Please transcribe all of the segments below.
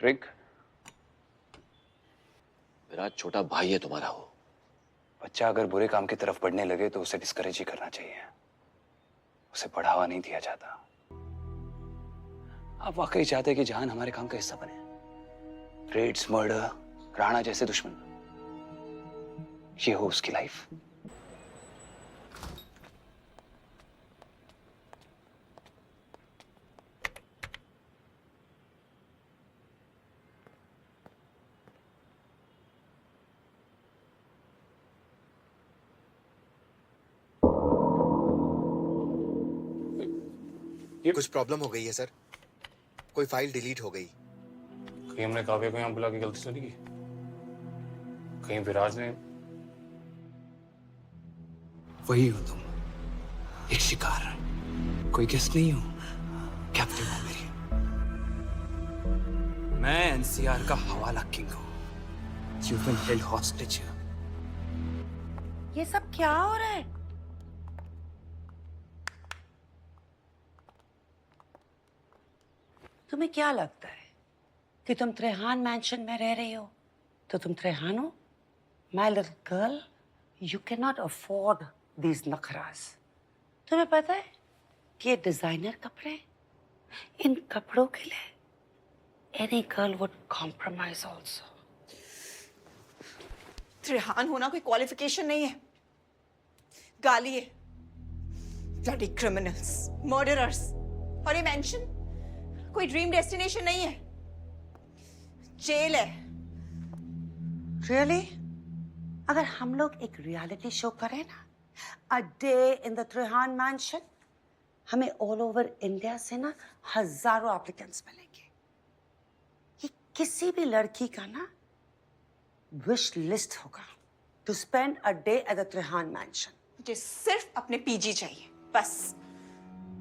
Trick? विराज छोटा भाई है तुम्हारा वो। बच्चा अगर बुरे काम की तरफ बढ़ने लगे तो उसे डिस्करेज ही करना चाहिए, उसे बढ़ावा नहीं दिया जाता। आप वाकई चाहते कि जहान हमारे काम का हिस्सा बने? रेड्स, मर्डर, राणा जैसे दुश्मन, ये हो उसकी लाइफ? कुछ प्रॉब्लम हो गई है सर, कोई फाइल डिलीट हो गई। कहीं हमने काव्या को यहाँ बुला के गलती तो नहीं की? कहीं विराज ने? वही हो तुम, एक शिकार, कोई गेस नहीं हो, कैप्टन हो मेरी। मैं एनसीआर का हवाला किंग हूँ। You've been held hostage here. ये सब क्या हो रहा है? तुम्हें क्या लगता है कि तुम त्रेहान मैंशन में रह रही हो तो तुम त्रेहान हो? My little girl, you can not afford these नखराज। तुम्हें पता है कि ये डिजाइनर कपड़े, इन कपड़ों के लिए any girl would compromise also. Trehan होना कोई क्वालिफिकेशन नहीं है, गाली है। Bloody criminals, murderers. और ये मेंशन कोई ड्रीम डेस्टिनेशन नहीं है, जेल है। रियली? अगर हम लोग एक रियलिटी शो करें ना, a day in the Trehan mention, हमें ऑल ओवर इंडिया से ना हजारों एप्लीकेंट्स मिलेंगे। ये किसी भी लड़की का ना विश लिस्ट होगा to spend a day at the Trehan mansion. मुझे सिर्फ अपने पीजी चाहिए, बस।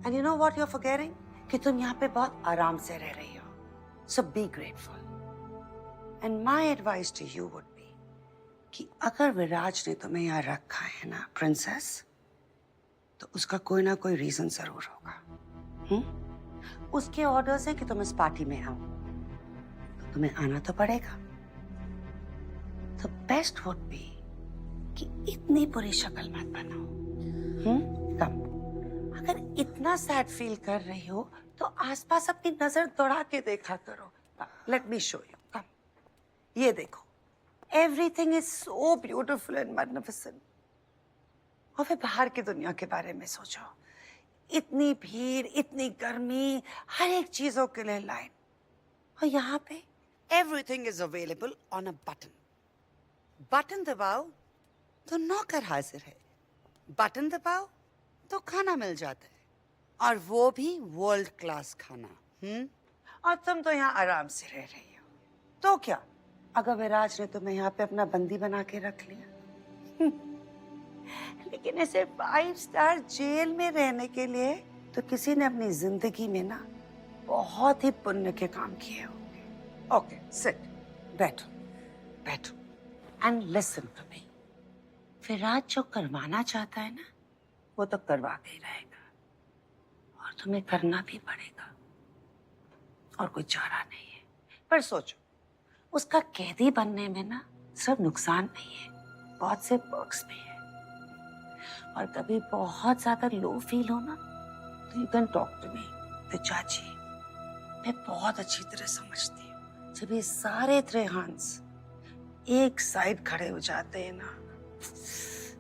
And you know what you are forgetting? कि तुम यहाँ पे बहुत आराम से रह रही हो, so be grateful. And my advice to you would be कि अगर विराज ने तुम्हें यहाँ रखा है ना प्रिंसेस, तो उसका कोई ना कोई रीजन जरूर होगा। उसके ऑर्डर्स हैं कि तुम इस पार्टी में आओ, तो तुम्हें आना तो पड़ेगा। तो बेस्ट वुड बी कि इतनी बुरी शक्ल मत बनाओ। कम, अगर इतना सैड फील कर रही हो तो आसपास अपनी नजर दौड़ा के देखा करो। लेट मी शो यू, कम। ये देखो, everything is so beautiful and magnificent. और फिर बाहर की दुनिया के बारे में सोचो, इतनी भीड़, इतनी गर्मी, हर एक चीजों के लिए लाइन। और यहाँ पे everything is available on a button. Button दबाओ तो नौकर हाजिर है, बटन दबाओ तो खाना मिल जाता है, और वो भी वर्ल्ड क्लास खाना। और तुम तो यहाँ आराम से रह रही हो, तो क्या अगर विराज ने तुम्हें यहाँ पे अपना बंदी बना के रख लिया? लेकिन ऐसे 5 स्टार जेल में रहने के लिए तो किसी ने अपनी जिंदगी में ना बहुत ही पुण्य के काम किए होंगे। ओके, सिट, बैठो बैठो एंड लिसन टू मी। विराज जो करवाना चाहता है ना, वो तो करवा के ही रहेगा, और तुम्हें करना भी पड़ेगा, और कोई चारा नहीं है। पर सोचो, उसका कैदी बनने में ना सिर्फ नुकसान नहीं है, बहुत से पर्क्स भी है। और कभी बहुत ज्यादा लो फील हो ना, तो you can talk to me, तो चाची मैं बहुत अच्छी तरह समझती हूँ। जब ये सारे त्रेहान्स एक साइड खड़े हो जाते हैं ना,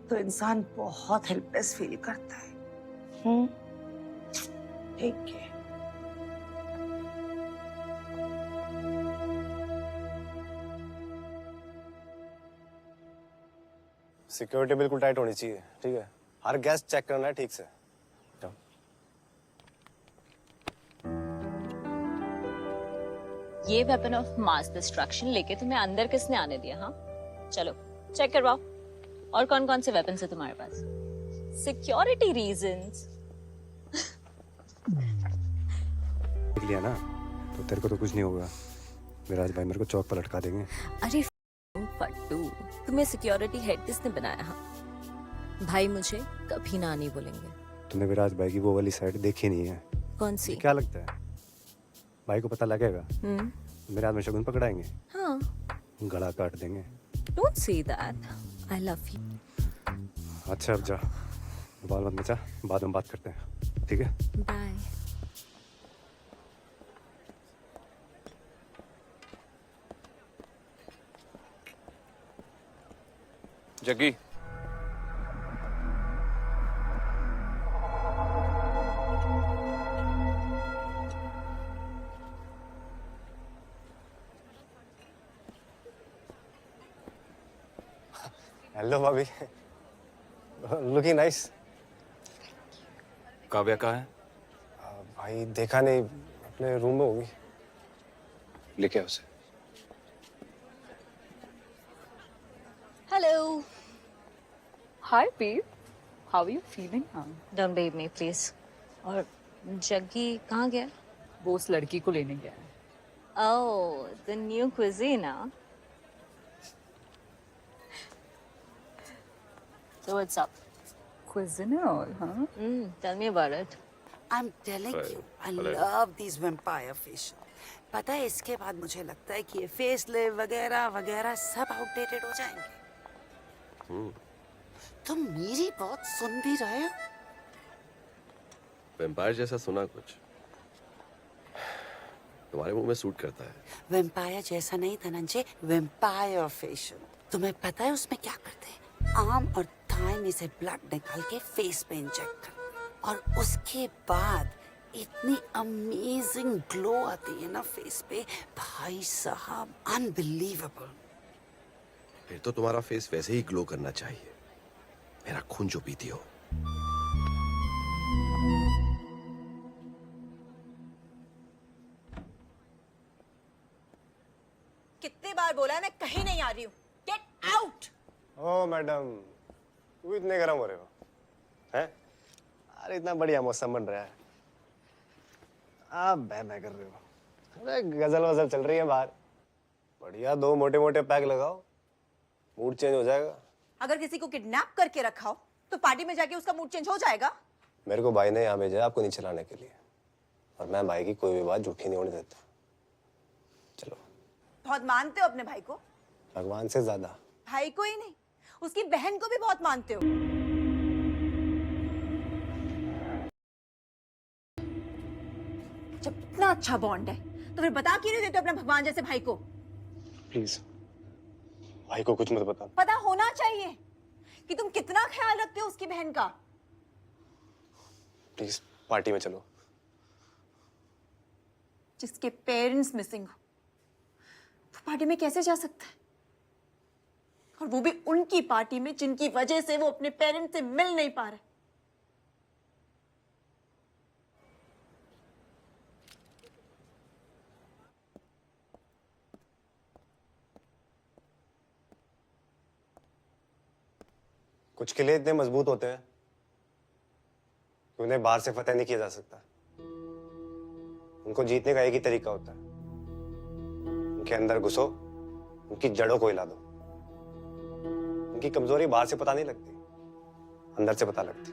तो इंसान बहुत हेल्पलेस फील करता है। ठीक है। सिक्योरिटी बिल्कुल टाइट होनी चाहिए, ठीक है? हर गैस चेक करना है ठीक से। जाओ। ये वेपन ऑफ मास डिस्ट्रक्शन लेके तुम्हें अंदर किसने आने दिया? हाँ, चलो चेक करवाओ। और कौन कौन से वेपन्स है तुम्हारे पास? Security reasons. देख लिया ना, तो तेरे को तो कुछ नहीं होगा। विराज भाई मेरे को चौक पर लटका देंगे। अरे फट्टू, तुम्हें सिक्योरिटी हेड किसने बनाया? हाँ, भाई मुझे कभी ना नहीं बोलेंगे। तूने विराज भाई की वो वाली साइड देखी नहीं है। कौन सी? क्या लगता है भाई को पता लगेगा? मेरे हाथ में शगुन पकड़ाएंगे, हाँ, गला काट देंगे। Don't say that, I love you. अच्छा अब जा, बाल मत मचा, बाद में बात करते हैं, ठीक है? बाय। जग्गी, हेलो भाभी, लुकिंग नाइस। काव्या कहाँ है? भाई देखा नहीं, अपने रूम में होगी। लेके आओ उसे। Hello. Hi, babe. How are you feeling now? Don't babe me please. और जग्गी कहाँ गया? वो उस लड़की को लेने गया है। Oh, the new cuisine, huh? So what's up? Cuisine and all, huh? Tell me about it. I'm telling you, I love these vampire facial. पता है इसके बाद मुझे लगता है कि ये फेस लिफ्ट वगैरह वगैरह सब आउटडेटेड हो जाएंगे। तुम मेरी बात सुन भी रहे हो? वैम्पायर जैसा सुना कुछ। तुम्हारे मुंह में सूट करता है। वेम्पायर जैसा नहीं धनंजय, वेम्पायर फेशियल। तुम्हें पता है उसमें क्या करते हैं? आर्म और थाई में से ब्लड निकाल के फेस पे इंजेक्ट कर, और उसके बाद इतनी अमेजिंग ग्लो आती है ना फेस पे, भाई साहब, अनबिलीवेबल। फिर तो तुम्हारा फेस वैसे ही ग्लो करना चाहिए, मेरा खून जो पीती हो। कितनी बार बोला है मैं कहीं नहीं आ रही हूँ। Get out. ओ मैडम, तू इतने गर्म हो रहे हो हैं? अरे इतना बढ़िया मौसम बन रहा है, आप बह कर रहे हो। अरे गजल वजल चल रही है बाहर, बढ़िया 2 मोटे मोटे पैक लगाओ, मूड चेंज हो जाएगा। अगर किसी को किडनैप करके रखा हो तो पार्टी में जाके उसका मूड चेंज हो जाएगा। मेरे को भाई ने यहाँ भेजा है आपको नीचे लाने के लिए, और मैं भाई की कोई भी बात झूठी नहीं होने देता। चलो। बहुत मानते हो अपने भाई को? भगवान से ज्यादा। भाई को ही नहीं, उसकी बहन को भी बहुत मानते हो। जब इतना अच्छा बॉन्ड है तो फिर बता क्यों नहीं देते अपने भगवान जैसे भाई को? प्लीज भाई को कुछ मत बता। पता होना चाहिए कि तुम कितना ख्याल रखते हो उसकी बहन का। प्लीज पार्टी में चलो। जिसके पेरेंट्स मिसिंग हो वो पार्टी में कैसे जा सकता है? और वो भी उनकी पार्टी में जिनकी वजह से वो अपने पेरेंट्स से मिल नहीं पा रहे। कुछ किले इतने मजबूत होते हैं कि उन्हें बाहर से फतेह नहीं किया जा सकता। उनको जीतने का एक ही तरीका होता है, उनके अंदर घुसो, उनकी जड़ों को हिला दो। उनकी कमजोरी बाहर से पता नहीं लगती, अंदर से पता लगती।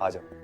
आ जाओ।